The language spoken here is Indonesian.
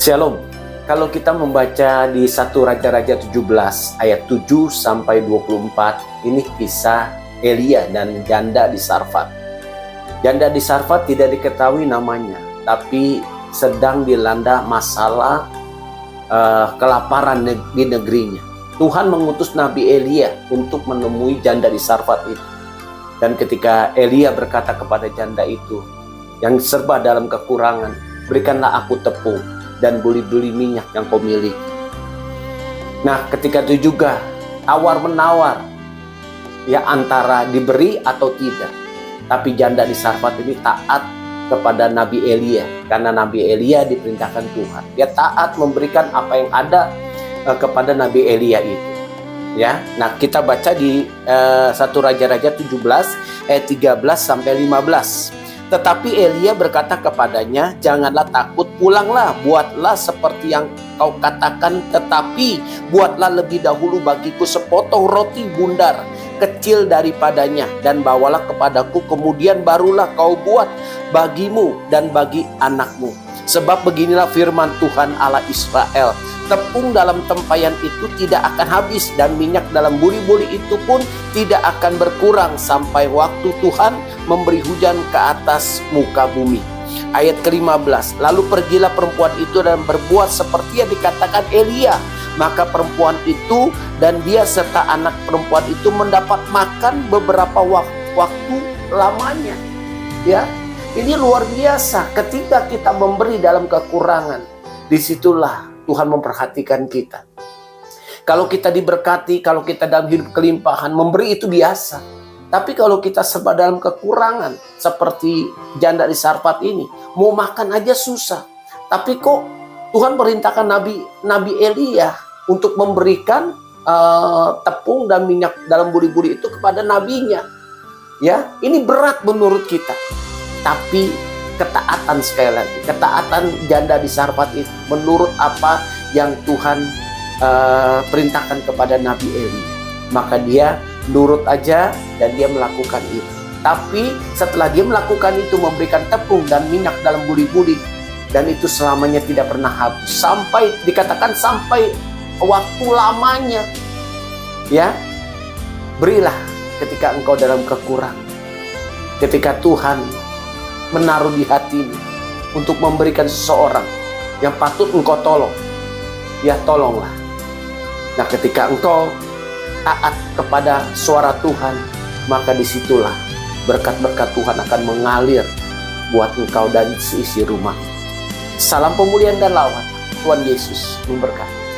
Shalom. Kalau kita membaca di 1 Raja-Raja 17 ayat 7 sampai 24, ini kisah Elia dan janda di Sarfat. Janda di Sarfat tidak diketahui namanya, tapi sedang dilanda masalah kelaparan di negerinya. Tuhan mengutus Nabi Elia untuk menemui janda di Sarfat itu. Dan ketika Elia berkata kepada janda itu, yang serba dalam kekurangan, berikanlah aku tepung dan beli minyak yang kau miliki. Nah, ketika itu juga tawar-menawar, ya antara diberi atau tidak. Tapi janda di Sarfat ini taat kepada Nabi Elia, karena Nabi Elia diperintahkan Tuhan. Dia taat memberikan apa yang ada kepada Nabi Elia itu. Ya, nah kita baca di 1 Raja-Raja 17 ayat 13 sampai 15. Tetapi Elia berkata kepadanya, janganlah takut, pulanglah, buatlah seperti yang kau katakan, tetapi buatlah lebih dahulu bagiku sepotong roti bundar kecil daripadanya, dan bawalah kepadaku, kemudian barulah kau buat bagimu dan bagi anakmu. Sebab beginilah firman Tuhan Allah Israel, tepung dalam tempayan itu tidak akan habis, dan minyak dalam buri-buri itu pun tidak akan berkurang sampai waktu Tuhan memberi hujan ke atas muka bumi. Ayat ke-15, lalu pergilah perempuan itu dan berbuat seperti yang dikatakan Elia. Maka perempuan itu dan dia serta anak perempuan itu mendapat makan beberapa waktu lamanya. Ya, ini luar biasa. Ketika kita memberi dalam kekurangan, disitulah Tuhan memperhatikan kita. Kalau kita diberkati, kalau kita dalam hidup kelimpahan, memberi itu biasa. Tapi kalau kita serba dalam kekurangan, seperti janda di Sarfat ini, mau makan aja susah. Tapi kok Tuhan perintahkan Nabi Elia untuk memberikan tepung dan minyak dalam buri-buri itu kepada nabinya. Ya, ini berat menurut kita. Tapi ketaatan, sekali lagi, ketaatan janda di Sarfat itu menurut apa yang Tuhan perintahkan kepada Nabi Elia, maka dia nurut aja dan dia melakukan itu. Tapi setelah dia melakukan itu, memberikan tepung dan minyak dalam buri-buri, dan itu selamanya tidak pernah habis, sampai dikatakan sampai waktu lamanya. Ya, berilah ketika engkau dalam kekurangan, ketika Tuhan menaruh di hatimu untuk memberikan seseorang yang patut engkau tolong, ya tolonglah. Nah, ketika engkau taat kepada suara Tuhan, maka disitulah berkat-berkat Tuhan akan mengalir buat engkau dan seisi rumah. Salam pemulihan dan lawat. Tuhan Yesus memberkati.